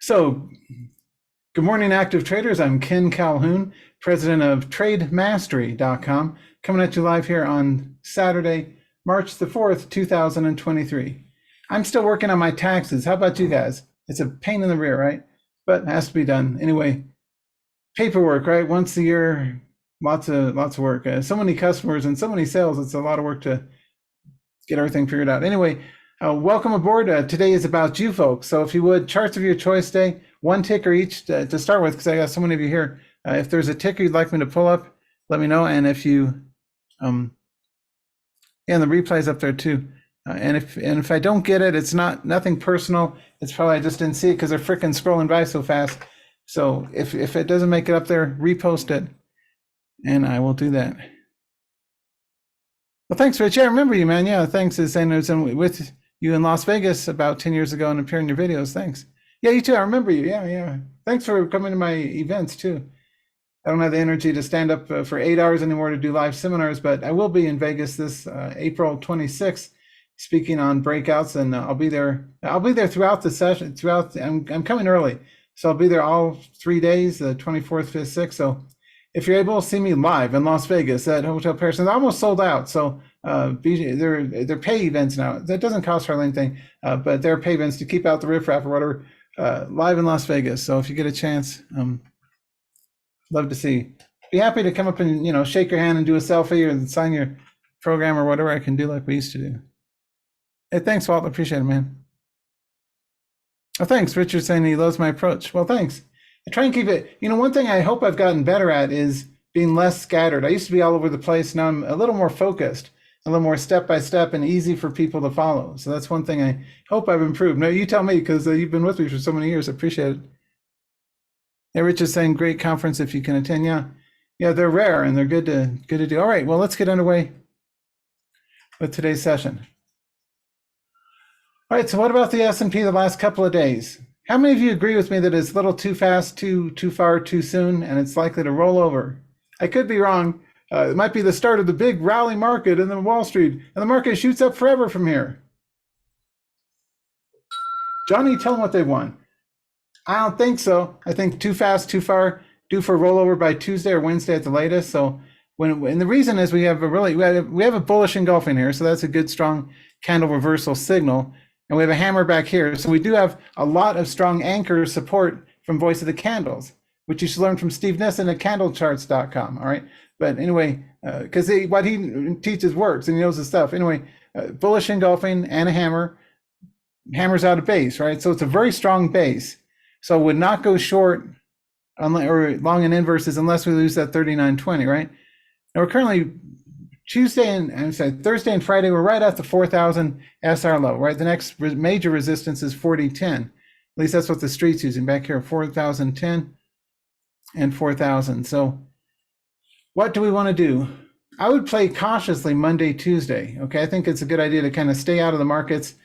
So, good morning, active traders. I'm Ken Calhoun, president of TradeMastery.com, coming at you live here on Saturday, March the 4th, 2023. I'm still working on my taxes. How about you guys? It's a pain in the rear, right? But it has to be done. Anyway, paperwork, right? Once a year, lots of work. So many customers and so many sales. It's a lot of work to get everything figured out. Anyway, welcome aboard. Today is about you folks. So if you would, charts of your choice day, one ticker each to start with, because I got so many of you here. If there's a ticker you'd like me to pull up, let me know. And if you, and the replay's up there too. And if I don't get it, it's nothing personal. It's probably I just didn't see it because they're freaking scrolling by so fast. So if it doesn't make it up there, repost it, and I will do that. Well, thanks, Rich. Yeah, I remember you, man. Yeah, thanks. I was with you in Las Vegas about 10 years ago and appearing in your videos. Thanks. Yeah, you too. I remember you. Yeah. Thanks for coming to my events too. I don't have the energy to stand up for 8 hours anymore to do live seminars, but I will be in Vegas this April 26th, speaking on breakouts, and I'll be there. I'll be there throughout the session. I'm coming early, so I'll be there all 3 days, the 24th, 5th, 6th. So if you're able to see me live in Las Vegas at Hotel Paris, they're almost sold out. So they're pay events now. That doesn't cost hardly anything, but they're pay events to keep out the riffraff or whatever. Live in Las Vegas. So if you get a chance, love to see. Be happy to come up and shake your hand and do a selfie or sign your program or whatever I can do like we used to do. Hey, thanks, Walt. Appreciate it, man. Oh, thanks. Richard saying he loves my approach. Well, thanks. I try and keep it. One thing I hope I've gotten better at is being less scattered. I used to be all over the place. Now I'm a little more focused, a little more step by step, and easy for people to follow. So that's one thing I hope I've improved. No, you tell me, because you've been with me for so many years. I appreciate it. Hey, Rich is saying great conference if you can attend. Yeah, they're rare and they're good to do. All right, well, let's get underway with today's session. All right, so what about the S&P the last couple of days? How many of you agree with me that it's a little too fast, too far, too soon, and it's likely to roll over? I could be wrong. It might be the start of the big rally market in the Wall Street, and the market shoots up forever from here. Johnny, tell them what they want. I don't think so. I think too fast, too far, due for rollover by Tuesday or Wednesday at the latest. So and the reason is we have a bullish engulfing here, so that's a good strong candle reversal signal. And we have a hammer back here. So we do have a lot of strong anchor support from Voice of the Candles, which you should learn from Steve Nissen at candlecharts.com. All right. But anyway, because what he teaches works and he knows his stuff. Anyway, bullish engulfing and a hammer. Hammers out a base, right? So it's a very strong base. So would not go short or long in inverses unless we lose that 39.20, right? Now we're currently Thursday and Friday, we're right at the 4,000 SR level, right? The next major resistance is 40.10. At least that's what the street's using back here, 4,010 and 4,000. So what do we want to do? I would play cautiously Monday, Tuesday. Okay, I think it's a good idea to kind of stay out of the markets,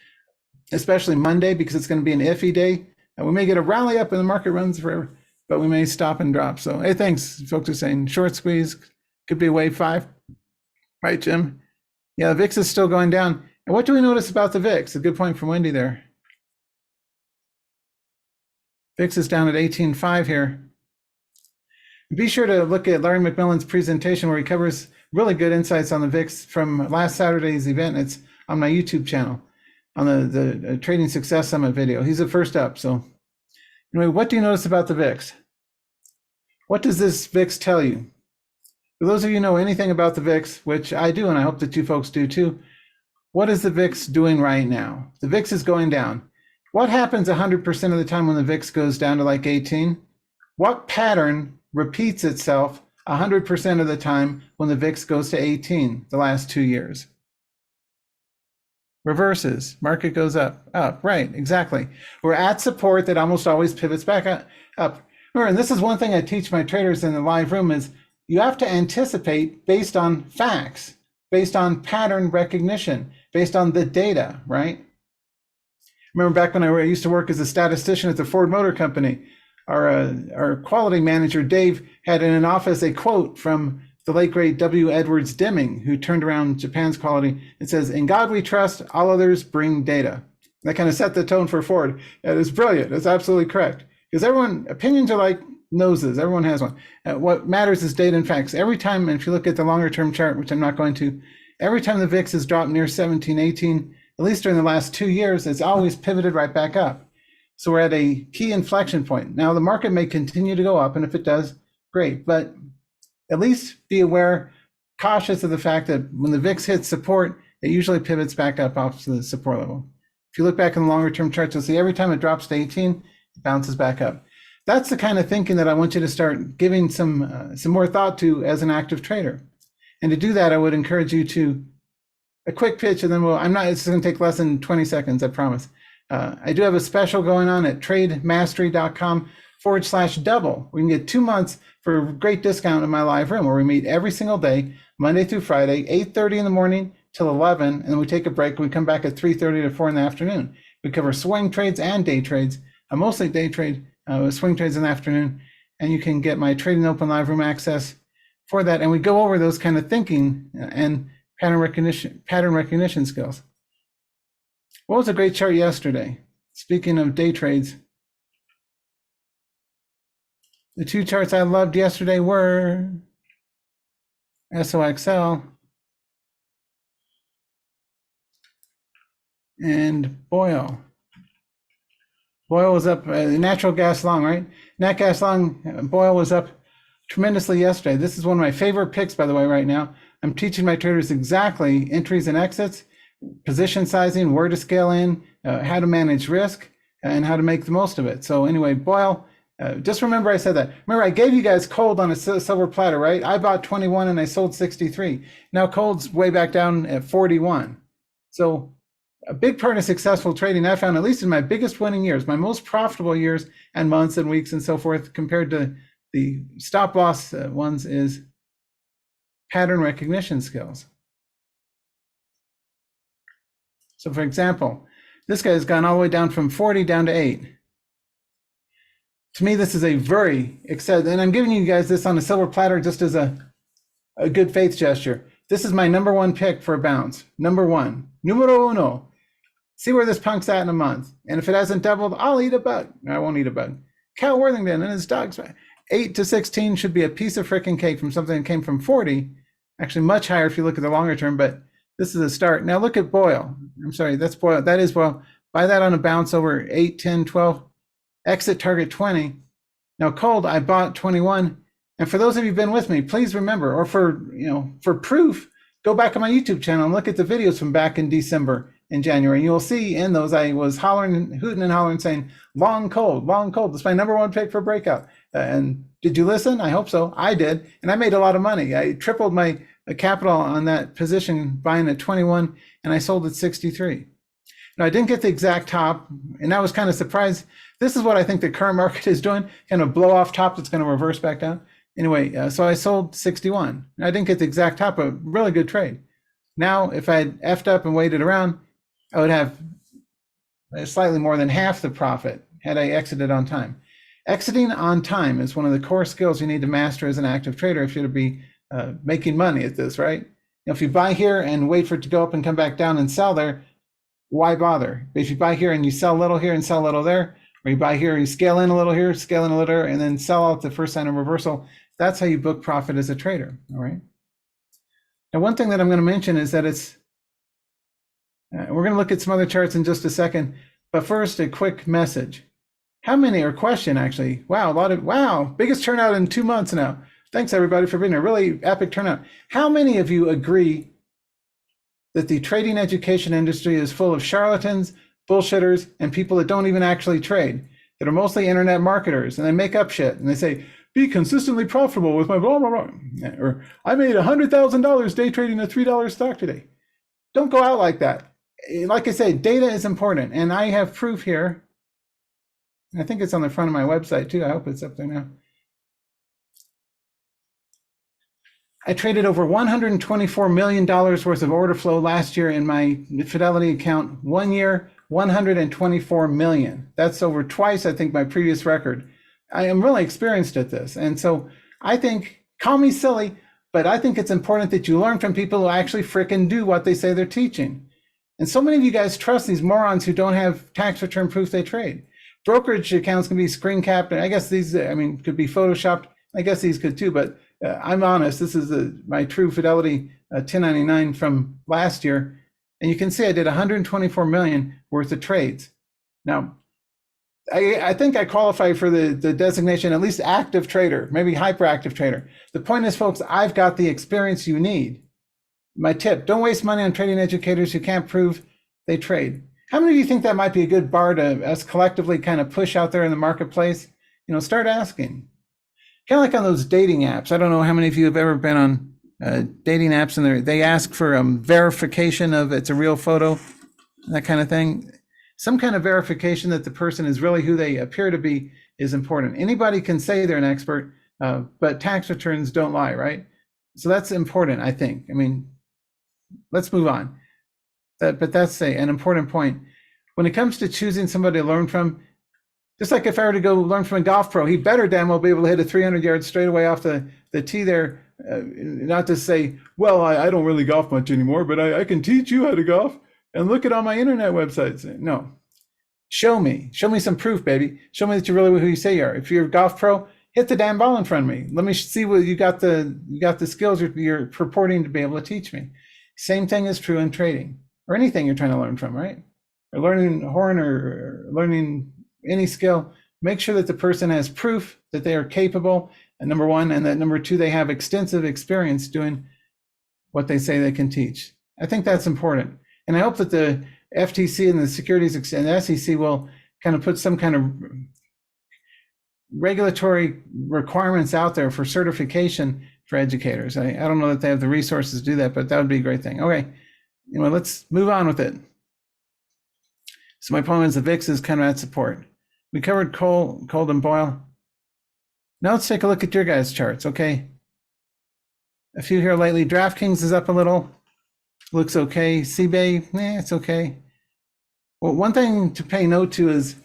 especially Monday, because it's going to be an iffy day. We may get a rally up and the market runs forever, but we may stop and drop. So, hey, thanks. Folks are saying short squeeze, could be a wave 5. Right, Jim? Yeah, the VIX is still going down. And what do we notice about the VIX? A good point from Wendy there. VIX is down at 18.5 here. Be sure to look at Larry McMillan's presentation where he covers really good insights on the VIX from last Saturday's event. It's on my YouTube channel on the Trading Success Summit video. He's the first up. So anyway, what do you notice about the VIX? What does this VIX tell you? For those of you who know anything about the VIX, which I do, and I hope that you folks do too, what is the VIX doing right now? The VIX is going down. What happens 100% of the time when the VIX goes down to like 18? What pattern repeats itself 100% of the time when the VIX goes to 18 the last 2 years? Reverses. Market goes up. Right, exactly. We're at support that almost always pivots back up. Remember, and this is one thing I teach my traders in the live room is you have to anticipate based on facts, based on pattern recognition, based on the data, right? Remember back when I used to work as a statistician at the Ford Motor Company, our quality manager, Dave, had in an office a quote from the late great W. Edwards Deming, who turned around Japan's quality. It says, "In God we trust, all others bring data." That kind of set the tone for Ford. It is brilliant. It's absolutely correct. Because opinions are like noses. Everyone has one. What matters is data and facts. Every time, and if you look at the longer term chart, which I'm not going to, every time the VIX has dropped near 17, 18, at least during the last 2 years, it's always pivoted right back up. So we're at a key inflection point. Now the market may continue to go up, and if it does, great. But at least be aware, cautious of the fact that when the VIX hits support, it usually pivots back up off to the support level. If you look back in the longer term charts, you'll see every time it drops to 18, it bounces back up. That's the kind of thinking that I want you to start giving some more thought to as an active trader. And to do that, I would encourage you to a quick pitch, and then it's going to take less than 20 seconds, I promise. I do have a special going on at trademastery.com/double. We can get 2 months for a great discount in my live room where we meet every single day, Monday through Friday, 8:30 in the morning till 11, and then we take a break. We come back at 3:30 to 4 in the afternoon. We cover swing trades and day trades. I mostly day trade, swing trades in the afternoon, and you can get my Trading Open live room access for that. And we go over those kind of thinking and pattern recognition skills. What was a great chart yesterday? Speaking of day trades, the 2 charts I loved yesterday were SOXL and BOIL. BOIL was up, natural gas long, right? Nat gas long, BOIL was up tremendously yesterday. This is one of my favorite picks, by the way, right now. I'm teaching my traders exactly entries and exits, position sizing, where to scale in, how to manage risk, and how to make the most of it. So anyway, BOIL, just remember I said that. Remember, I gave you guys cold on a silver platter, right? I bought 21 and I sold 63. Now cold's way back down at 41. So a big part of successful trading I found, at least in my biggest winning years, my most profitable years and months and weeks and so forth, compared to the stop loss ones, is pattern recognition skills. So for example, this guy's gone all the way down from 40 down to 8. To me, this is a very exciting, and I'm giving you guys this on a silver platter just as a good faith gesture. This is my #1 pick for a bounce. #1, numero uno. See where this punk's at in a month. And if it hasn't doubled, I'll eat a bug. No, I won't eat a bug. Cal Worthington and his dogs. 8 to 16 should be a piece of freaking cake from something that came from 40. Actually, much higher if you look at the longer term, but this is a start. Now look at BOIL. I'm sorry, that's BOIL. That is BOIL. Buy that on a bounce over 8, 10, 12. Exit target 20. Now cold, I bought 21. And for those of you who've been with me, please remember, or for proof, go back on my YouTube channel and look at the videos from back in December and January. You'll see in those I was hooting and hollering, saying long cold, long cold. That's my #1 pick for breakout. And did you listen? I hope so. I did, and I made a lot of money. I tripled my capital on that position, buying at 21, and I sold at 63. Now I didn't get the exact top, and I was kind of surprised. This is what I think the current market is doing, kind of blow off top that's going to reverse back down. Anyway, so I sold 61. And I didn't get the exact top, but really good trade. Now, if I had effed up and waited around, I would have slightly more than half the profit had I exited on time. Exiting on time is one of the core skills you need to master as an active trader if you're to be making money at this, right? If you buy here and wait for it to go up and come back down and sell there, why bother? But if you buy here and you sell a little here and sell a little there, or you buy here, you scale in a little here, scale in a little, and then sell out the first sign of reversal, that's how you book profit as a trader, all right? Now, one thing that I'm going to mention is that we're going to look at some other charts in just a second, but first, a quick message. How many, or question actually, wow, biggest turnout in 2 months now. Thanks everybody for being a really epic turnout. How many of you agree that the trading education industry is full of charlatans, bullshitters, and people that don't even actually trade, that are mostly internet marketers, and they make up shit, and they say, be consistently profitable with my blah, blah, blah, or I made $100,000 day trading a $3 stock today. Don't go out like that. Like I say, data is important, and I have proof here. I think it's on the front of my website too. I hope it's up there now. I traded over $124 million worth of order flow last year in my Fidelity account. 1 year, 124 million. That's over twice, I think, my previous record. I am really experienced at this. And so I think, call me silly, but I think it's important that you learn from people who actually frickin' do what they say they're teaching. And so many of you guys trust these morons who don't have tax return proof they trade. Brokerage accounts can be screen capped, and I guess these, I mean, could be photoshopped. I guess these could too, but I'm honest. This is my True Fidelity 1099 from last year, and you can see I did 124 million worth of trades. Now, I think I qualify for the designation, at least active trader, maybe hyperactive trader. The point is, folks, I've got the experience you need. My tip, don't waste money on trading educators who can't prove they trade. How many of you think that might be a good bar to us collectively kind of push out there in the marketplace? You know, start asking. Kind of like on those dating apps. I don't know how many of you have ever been on dating apps and they ask for verification of it's a real photo, that kind of thing. Some kind of verification that the person is really who they appear to be is important. Anybody can say they're an expert, but tax returns don't lie, right? So that's important, I think. I mean, let's move on. But that's an important point. When it comes to choosing somebody to learn from, just like if I were to go learn from a golf pro, he better damn well be able to hit a 300 yards straight away off the tee there. Not to say, well, I don't really golf much anymore, but I can teach you how to golf and look at all my internet websites. No, show me some proof, baby. Show me that you're really who you say you are. If you're a golf pro, hit the damn ball in front of me. Let me see what you got the skills you're purporting to be able to teach me. Same thing is true in trading or anything you're trying to learn from, right? Or learning horn or learning any skill. Make sure that the person has proof that they are capable, and number one, and that number two, they have extensive experience doing what they say they can teach. I think that's important. And I hope that the FTC and the Securities and the SEC will kind of put some kind of regulatory requirements out there for certification for educators. I don't know that they have the resources to do that, but that would be a great thing. Okay, anyway, let's move on with it. So my point is the VIX is kind of at support. We covered cold and boil. Now let's take a look at your guys' charts, okay? A few here lately. DraftKings is up a little. Looks okay. CBay, it's okay. Well, one thing to pay note to is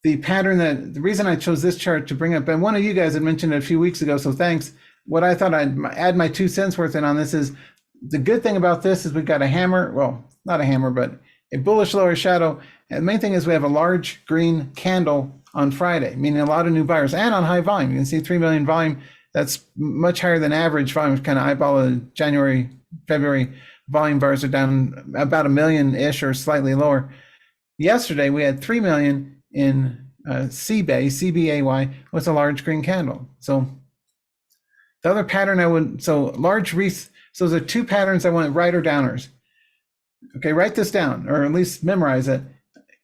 the pattern that, the reason I chose this chart to bring up, and one of you guys had mentioned it a few weeks ago, so thanks. What I thought I'd add my 2 cents worth in on this is, the good thing about this is we've got a hammer, well, not a hammer, but a bullish lower shadow. And the main thing is we have a large green candle on Friday, meaning a lot of new buyers and on high volume. You can see 3 million volume. That's much higher than average volume. Kind of eyeball of January, February volume bars are down about 1 million-ish or slightly lower. Yesterday, we had 3 million in CBay, CBAY, with a large green candle. So the other pattern so those are two patterns I want, right or downers. Okay, write this down, or at least memorize it.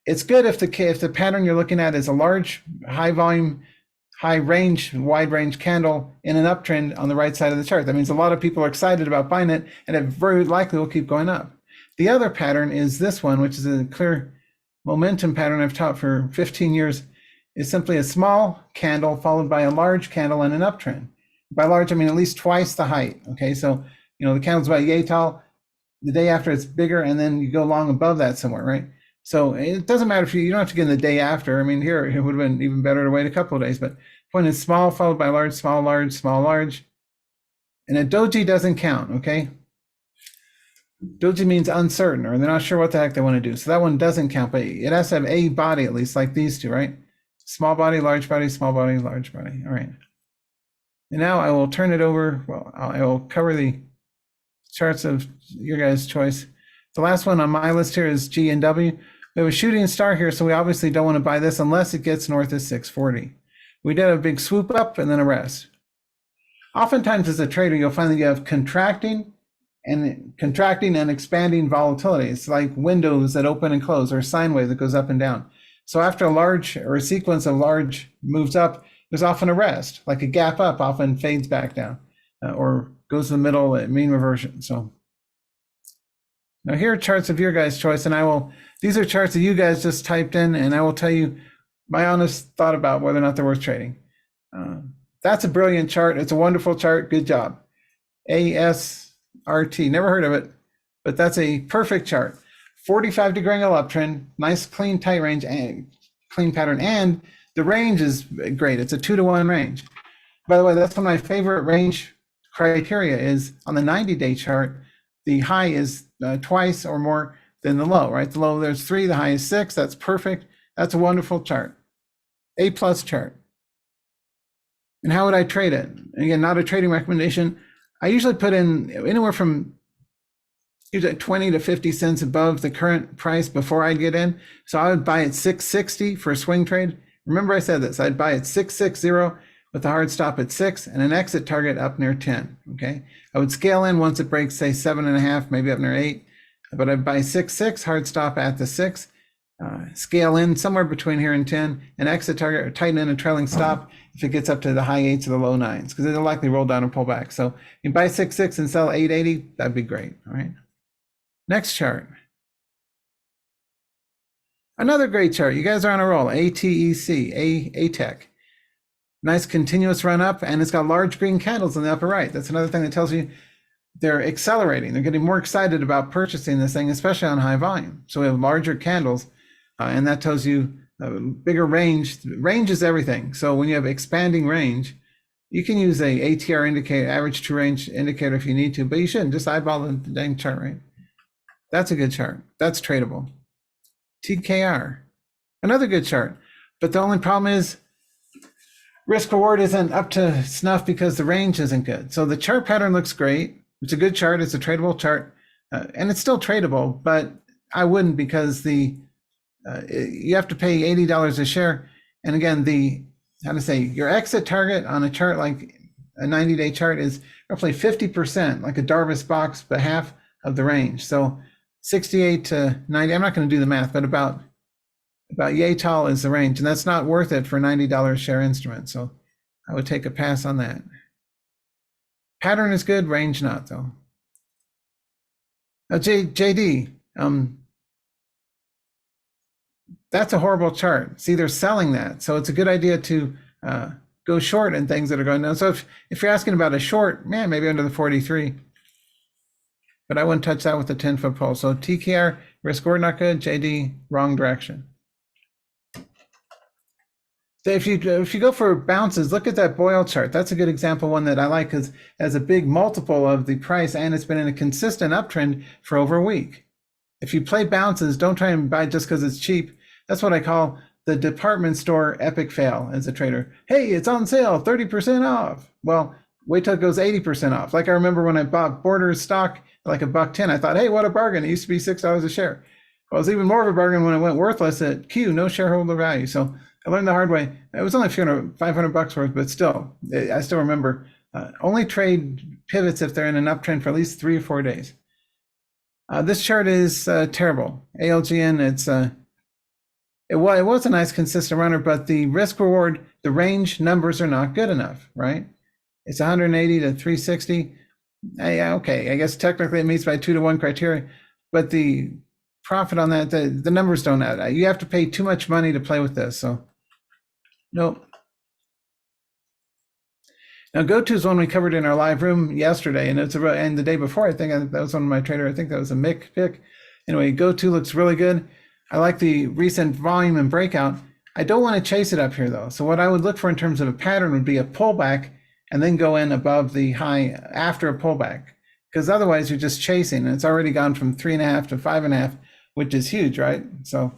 It's good if the pattern you're looking at is a large, high volume, high range, wide range candle in an uptrend on the right side of the chart. That means a lot of people are excited about buying it, and it very likely will keep going up. The other pattern is this one, which is a clear momentum pattern I've taught for 15 years. Is simply a small candle followed by a large candle and an uptrend. By large, I mean at least twice the height. Okay, so the candle's about yay tall. The day after it's bigger, and then you go long above that somewhere, right? So it doesn't matter if you don't have to get in the day after. I mean, here it would have been even better to wait a couple of days, but point is small followed by large, small, large, small, large. And a doji doesn't count, okay? Doji means uncertain, or they're not sure what the heck they want to do. So that one doesn't count, but it has to have a body at least, like these two, right? Small body, large body, small body, large body. All right. And now I will turn it over. Well, I will cover the charts of your guys' choice. The last one on my list here is GNW. We have a shooting star here, so we obviously don't want to buy this unless it gets north of 640. We did a big swoop up and then a rest. Oftentimes as a trader, you'll find that you have contracting and expanding volatility. It's like windows that open and close, or a sine wave that goes up and down. So after a large or a sequence of large moves up, there's often a rest, like a gap up often fades back down or goes to the middle at mean reversion. So now here are charts of your guys' choice, and these are charts that you guys just typed in, and I will tell you my honest thought about whether or not they're worth trading. That's a brilliant chart. It's a wonderful chart. Good job. ASRT, never heard of it, but that's a perfect chart. 45-degree angle uptrend, nice clean tight range and clean pattern, and the range is great. It's a 2-to-1 range. By the way, that's one of my favorite range criteria is on the 90-day chart. The high is twice or more than the low, right? The low, there's 3, the high is 6. That's perfect. That's a wonderful chart. A+ chart. And how would I trade it? Again, not a trading recommendation. I usually put in anywhere from usually 20 to 50 cents above the current price before I'd get in. So I would buy at 660 for a swing trade. Remember I said this, I'd buy at 660 with a hard stop at 6 and an exit target up near 10, okay? I would scale in once it breaks, say 7.5, maybe up near 8, but I'd buy 6.6, hard stop at the 6, scale in somewhere between here and 10, and exit target or tighten in a trailing stop if it gets up to the high 8s or the low 9s, because it'll likely roll down and pull back. So you buy 6.6 and sell 8.80, that'd be great, all right? Next chart. Another great chart. You guys are on a roll. ATEC, ATEC. Nice continuous run up, and it's got large green candles in the upper right. That's another thing that tells you they're accelerating. They're getting more excited about purchasing this thing, especially on high volume. So we have larger candles, and that tells you a bigger range. Range is everything. So when you have expanding range, you can use a ATR indicator, average true range indicator if you need to, but you shouldn't. Just eyeball the dang chart, right? That's a good chart. That's tradable. TKR, another good chart. But the only problem is risk reward isn't up to snuff because the range isn't good. So the chart pattern looks great. It's a good chart. It's a tradable chart. And it's still tradable, but I wouldn't because you have to pay $80 a share. And again, your exit target on a chart like a 90-day chart is roughly 50%, like a Darvis box, but half of the range. So 68 to 90, I'm not going to do the math, but about yay tall is the range, and that's not worth it for a $90 share instrument. So I would take a pass on that. Pattern is good, range not though. Now JD, that's a horrible chart. See, they're selling that, so it's a good idea to go short in things that are going down. So if you're asking about a short, man, maybe under the 43. But I wouldn't touch that with a 10-foot pole. So TKR, risk reward not good. JD, wrong direction. So if you go for bounces, look at that Boyle chart. That's a good example, one that I like because it has a big multiple of the price and it's been in a consistent uptrend for over a week. If you play bounces, don't try and buy just because it's cheap. That's what I call the department store epic fail as a trader. Hey, it's on sale, 30% off. Well, wait till it goes 80% off. Like I remember when I bought Borders stock, like $1.10, I thought, hey, what a bargain. It used to be $6 a share. Well, it was even more of a bargain when it went worthless at Q, no shareholder value. So I learned the hard way. It was only $500 worth, but still, I still remember only trade pivots if they're in an uptrend for at least 3 or 4 days. This chart is terrible. ALGN, it was a nice consistent runner, but the risk reward, the range numbers are not good enough, right? It's 180 to 360. Okay, I guess technically it meets by 2-to-1 criteria, but the profit on that, the numbers don't add. You have to pay too much money to play with this, so nope. Now GoTo is one we covered in our live room yesterday, and and the day before, I think that was one of my trader. I think that was a Mick pick. Anyway, GoTo looks really good. I like the recent volume and breakout. I don't want to chase it up here though. So what I would look for in terms of a pattern would be a pullback and then go in above the high after a pullback, because otherwise you're just chasing, and it's already gone from 3.5 to 5.5, which is huge, right? So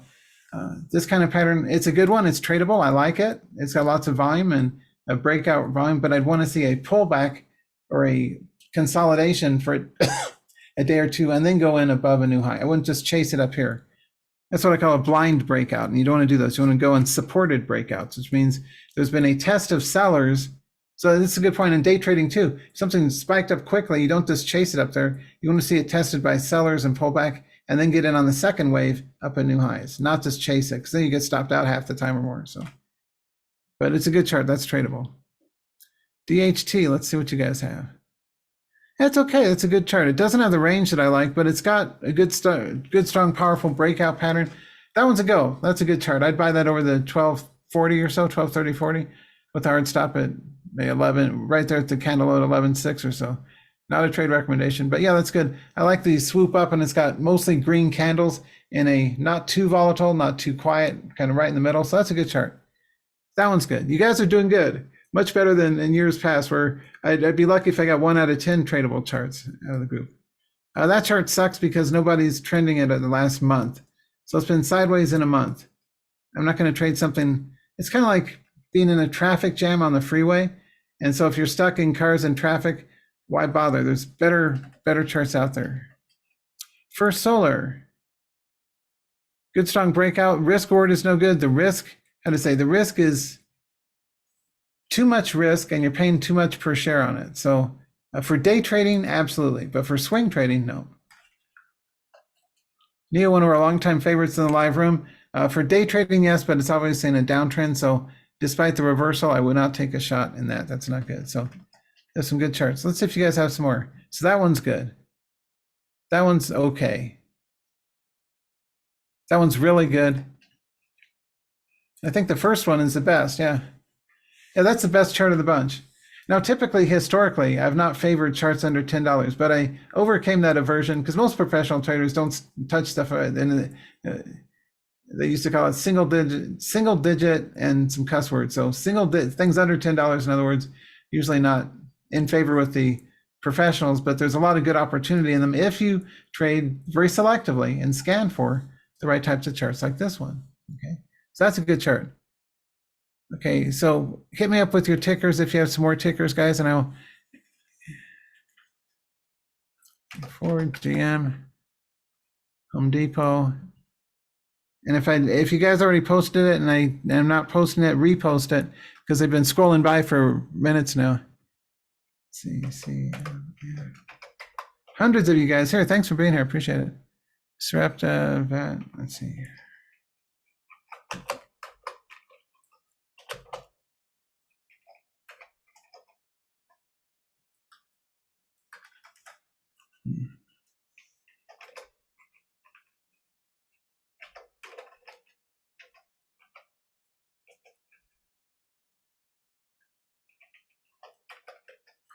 this kind of pattern, it's a good one. It's tradable. I like it. It's got lots of volume and a breakout volume, but I'd want to see a pullback or a consolidation for a day or two and then go in above a new high. I wouldn't just chase it up here. That's what I call a blind breakout, and you don't want to do those. You want to go in supported breakouts, which means there's been a test of sellers. So this is a good point in day trading too. If something spiked up quickly, you don't just chase it up there. You want to see it tested by sellers and pull back and then get in on the second wave up at new highs, not just chase it, because then you get stopped out half the time or more. So, but it's a good chart. That's tradable. DHT, let's see what you guys have. That's okay. It's a good chart. It doesn't have the range that I like, but it's got a good, strong, powerful breakout pattern. That one's a go. That's a good chart. I'd buy that over the 1240 or so, 1230.40 with a hard stop at 11, right there at the candle at 11.6 or so. Not a trade recommendation, but yeah, that's good. I like the swoop up, and it's got mostly green candles in a not too volatile, not too quiet, kind of right in the middle. So that's a good chart. That one's good. You guys are doing good. Much better than in years past, where I'd be lucky if I got 1 out of 10 tradable charts out of the group. That chart sucks because nobody's trending it at the last month. So it's been sideways in a month. I'm not going to trade something. It's kind of like being in a traffic jam on the freeway. And so if you're stuck in cars and traffic, why bother? There's better charts out there. First Solar. Good strong breakout. Risk reward is no good. The risk, how to say, the risk is too much risk and you're paying too much per share on it. So for day trading, absolutely. But for swing trading, no. Neo, one of our longtime favorites in the live room. For day trading, yes, but it's obviously in a downtrend. So despite the reversal, I would not take a shot in that. That's not good. So there's some good charts. Let's see if you guys have some more. So that one's good. That one's okay. That one's really good. I think the first one is the best. Yeah. Yeah, that's the best chart of the bunch. Now, typically, historically, I've not favored charts under $10, but I overcame that aversion because most professional traders don't touch stuff. They used to call it single digit and some cuss words. So things under $10, in other words, usually not in favor with the professionals, but there's a lot of good opportunity in them if you trade very selectively and scan for the right types of charts like this one. Okay, so that's a good chart. Okay, so hit me up with your tickers if you have some more tickers, guys, and I'll Ford, GM, Home Depot. And if you guys already posted it and I'm not posting it, repost it because they've been scrolling by for minutes now. See, hundreds of you guys here. Thanks for being here. Appreciate it. Sarepta, Vat. Let's see.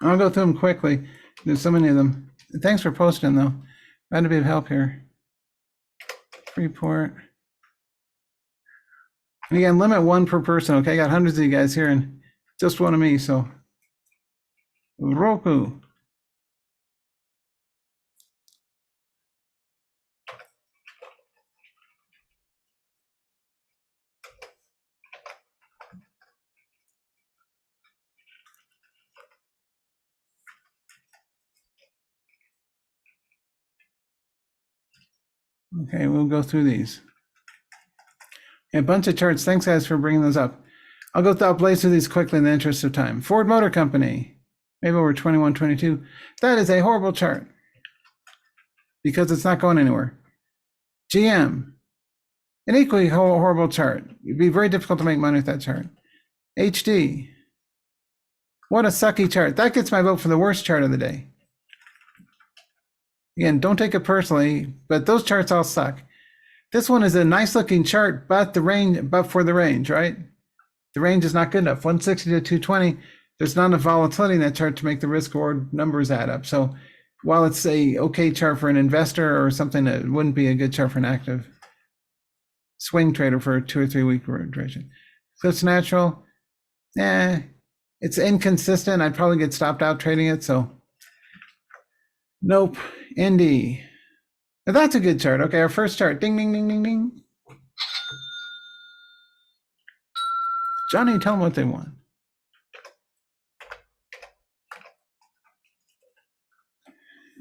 I'll go through them quickly. There's so many of them. Thanks for posting, though. Glad to be of help here. Freeport. And again, limit one per person. Okay, I got hundreds of you guys here and just one of me. So, Roku. Okay, we'll go through these. A bunch of charts. Thanks, guys, for bringing those up. I'll blaze through these quickly in the interest of time. Ford Motor Company, maybe over 2122. That is a horrible chart because it's not going anywhere. GM, an equally horrible chart. It'd be very difficult to make money with that chart. HD, what a sucky chart. That gets my vote for the worst chart of the day. Again, don't take it personally, but those charts all suck. This one is a nice looking chart, but for the range, right? The range is not good enough. 160 to 220, there's not enough volatility in that chart to make the risk reward numbers add up. So while it's a okay chart for an investor or something, that wouldn't be a good chart for an active swing trader for a 2 or 3 week duration. Cliffs Natural, it's inconsistent. I'd probably get stopped out trading it. So nope. Indy. Now that's a good chart. Okay, our first chart. Ding, ding, ding, ding, ding. Johnny, tell them what they want.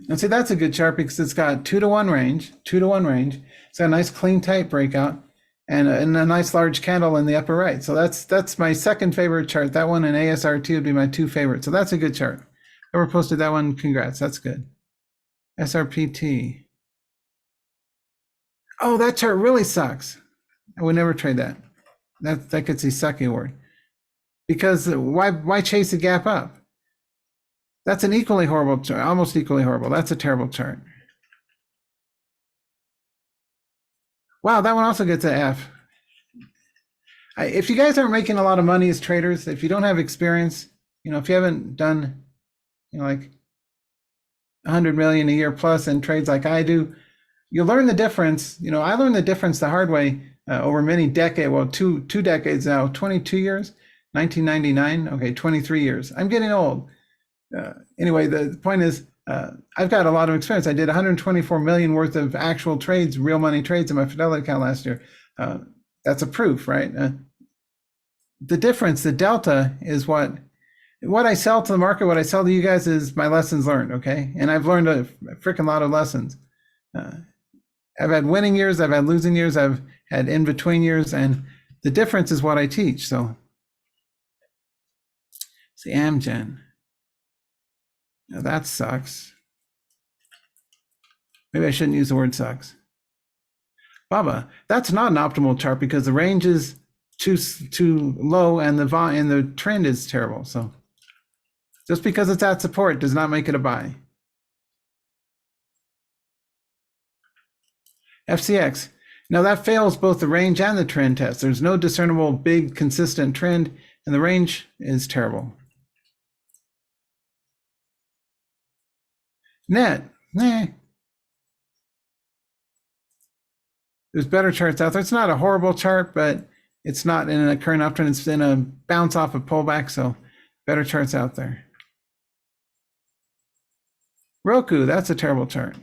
And see, that's a good chart because it's got 2-to-1 range, 2-to-1 range. It's got a nice clean tight breakout and a nice large candle in the upper right. So that's my second favorite chart. That one and ASRT would be my two favorites. So that's a good chart. Whoever posted that one, congrats. That's good. SRPT. Oh, that chart really sucks. I would never trade that. That gets the sucky award. Because why chase the gap up? That's an equally horrible chart, almost equally horrible. That's a terrible chart. Wow, that one also gets an F. If you guys aren't making a lot of money as traders, if you don't have experience, if you haven't done, like 100 million a year plus in trades like I do, you'll learn the difference. I learned the difference the hard way over many decades. Well, two decades now, 22 years, 1999. Okay, 23 years. I'm getting old. Anyway, the point is, I've got a lot of experience. I did 124 million worth of actual trades, real money trades in my Fidelity account last year. That's a proof, right? The difference, the delta, is what I sell to the market, what I sell to you guys is my lessons learned, okay? And I've learned a freaking lot of lessons. I've had winning years, I've had losing years, I've had in-between years, and the difference is what I teach. So, see, Amgen. Now that sucks. Maybe I shouldn't use the word sucks. Baba, that's not an optimal chart because the range is too low and the trend is terrible. So just because it's at support does not make it a buy. FCX. Now that fails both the range and the trend test. There's no discernible big consistent trend and the range is terrible. Net, there's better charts out there. It's not a horrible chart, but it's not in a current uptrend. It's in a bounce off a pullback, so better charts out there. Roku, that's a terrible chart.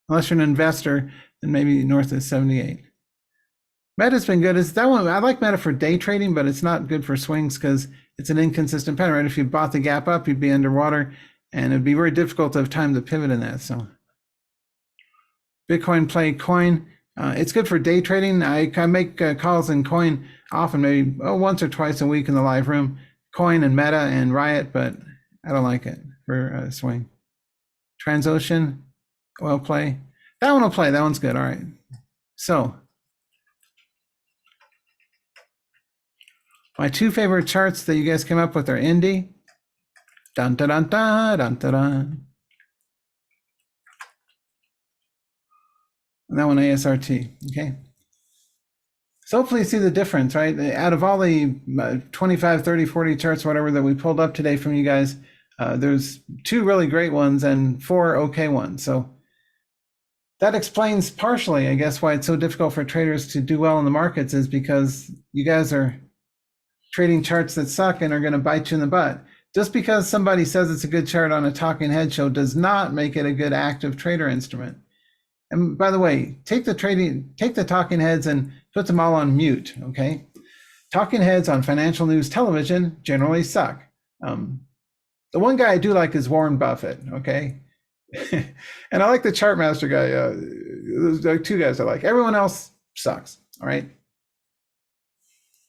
Unless you're an investor, then maybe north of 78. Meta's been good. Is that one? I like Meta for day trading, but it's not good for swings because it's an inconsistent pattern. Right? If you bought the gap up, you'd be underwater, and it'd be very difficult to have time to pivot in that. So, Bitcoin play coin. It's good for day trading. I make calls in coin often, maybe once or twice a week in the live room. Coin and Meta and Riot, but I don't like it for a swing. Transocean, oil play. That one will play. That one's good. All right. So, my two favorite charts that you guys came up with are Indy. Dun dun dun dun dun dun dun. And that one ASRT. Okay. So hopefully you see the difference, right? Out of all the 25, 30, 40 charts, whatever that we pulled up today from you guys, there's 2 really great ones and 4 okay ones. So that explains partially, I guess, why it's so difficult for traders to do well in the markets is because you guys are trading charts that suck and are going to bite you in the butt. Just because somebody says it's a good chart on a talking head show does not make it a good active trader instrument. And by the way, take the talking heads and put them all on mute, okay? Talking heads on financial news television generally suck. The one guy I do like is Warren Buffett, okay? And I like the Chartmaster guy. Those are 2 guys I like. Everyone else sucks, all right?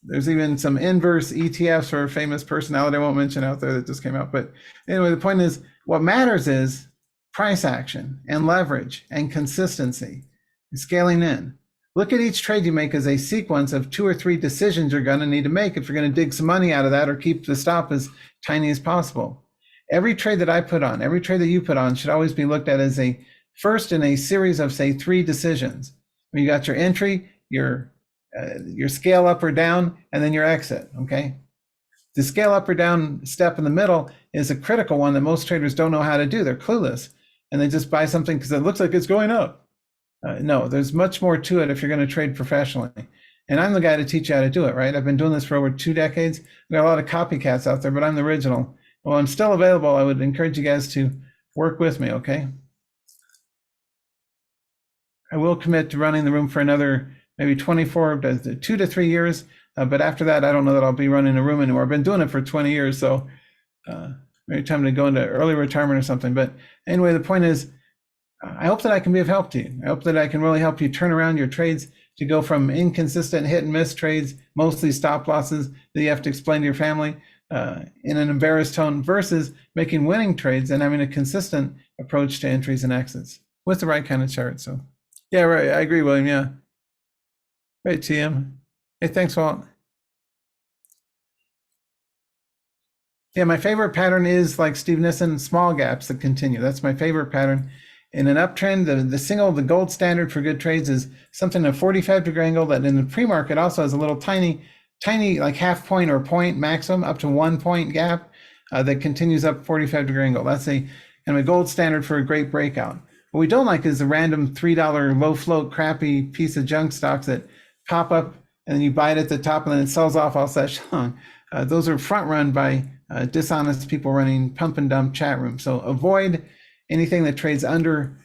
There's even some inverse ETFs for a famous personality I won't mention out there that just came out. But anyway, the point is, what matters is price action and leverage and consistency and scaling in. Look at each trade you make as a sequence of 2 or 3 decisions you're going to need to make if you're going to dig some money out of that or keep the stop as tiny as possible. Every trade that I put on, every trade that you put on should always be looked at as a first in a series of, say, 3 decisions. You got your entry, your scale up or down, and then your exit, okay? The scale up or down step in the middle is a critical one that most traders don't know how to do. They're clueless, and they just buy something because it looks like it's going up. No, there's much more to it if you're going to trade professionally. And I'm the guy to teach you how to do it, right? I've been doing this for over 2 decades. There are a lot of copycats out there, but I'm the original. Well, I'm still available. I would encourage you guys to work with me, okay? I will commit to running the room for another maybe 2 to 3 years. But after that, I don't know that I'll be running a room anymore. I've been doing it for 20 years, so maybe time to go into early retirement or something. But anyway, the point is, I hope that I can be of help to you. I hope that I can really help you turn around your trades to go from inconsistent hit and miss trades, mostly stop losses that you have to explain to your family in an embarrassed tone, versus making winning trades and having a consistent approach to entries and exits with the right kind of chart. So yeah, right. I agree, William. Yeah. Right, TM. Hey, thanks, Walt. Yeah, my favorite pattern is like Steve Nissen, small gaps that continue. That's my favorite pattern. In an uptrend, the gold standard for good trades is something a 45-degree angle that in the pre-market also has a little tiny like half point or point maximum up to 1 point gap that continues up 45-degree angle. That's a kind of a gold standard for a great breakout. What we don't like is the random $3 low float crappy piece of junk stocks that pop up and then you buy it at the top and then it sells off all session long. Those are front run by dishonest people running pump and dump chat rooms. So avoid Anything that trades under,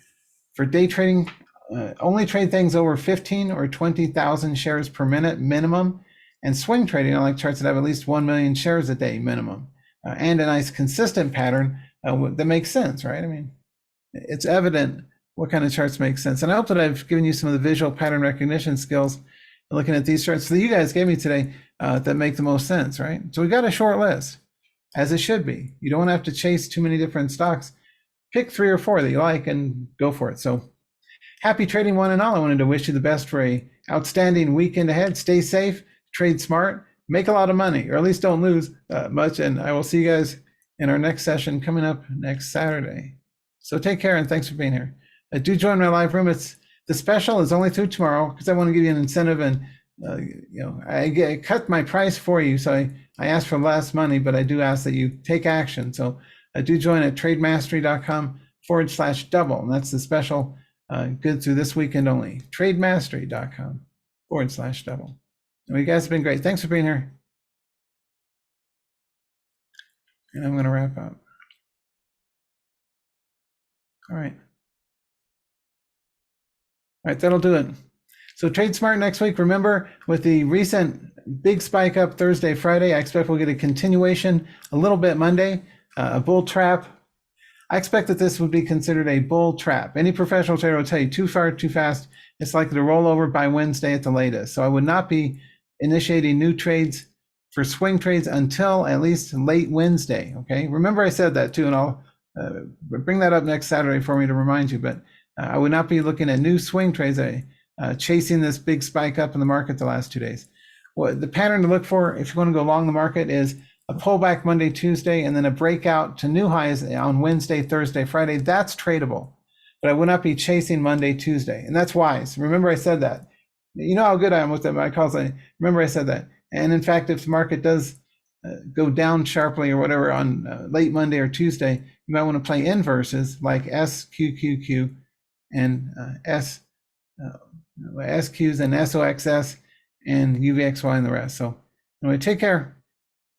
for day trading, only trade things over 15 or 20,000 shares per minute minimum. And swing trading, I like charts that have at least 1 million shares a day minimum, and a nice consistent pattern that makes sense, right? I mean, it's evident what kind of charts make sense. And I hope that I've given you some of the visual pattern recognition skills looking at these charts that you guys gave me today that make the most sense, right? So we got a short list, as it should be. You don't have to chase too many different stocks. Pick 3 or 4 that you like and go for it. So happy trading, one and all. I wanted to wish you the best for a outstanding weekend ahead. Stay safe, trade smart, make a lot of money, or at least don't lose much. And I will see you guys in our next session coming up next Saturday. So take care and thanks for being here. Do join my live room. The special is only through tomorrow because I want to give you an incentive, and I cut my price for you. So I asked for less money, but I do ask that you take action. So do join at trademastery.com/double, and that's the special good through this weekend only. trademastery.com/double. And you guys have been great. Thanks for being here. And I'm going to wrap up. All right. All right, that'll do it. So trade smart next week. Remember, with the recent big spike up Thursday, Friday, I expect we'll get a continuation a little bit Monday, a bull trap. I expect that this would be considered a bull trap. Any professional trader will tell you too far, too fast. It's likely to roll over by Wednesday at the latest. So I would not be initiating new trades for swing trades until at least late Wednesday. Okay. Remember I said that too, and I'll bring that up next Saturday for me to remind you, but I would not be looking at new swing trades, chasing this big spike up in the market the last 2 days. Well, the pattern to look for if you want to go long the market is a pullback Monday, Tuesday, and then a breakout to new highs on Wednesday, Thursday, Friday. That's tradable, but I would not be chasing Monday, Tuesday, and that's wise. Remember I said that. You know how good I am with my calls. Remember I said that. And in fact, if the market does go down sharply or whatever on late Monday or Tuesday, you might want to play inverses like SQQQ and SQs and SOXS and UVXY and the rest. So anyway, take care,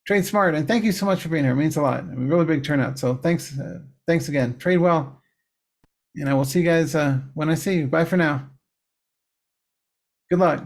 trade smart, and thank you so much for being here. It means a lot. I mean, really big turnout. So thanks again. Trade well, and I will see you guys when I see you. Bye for now. Good luck.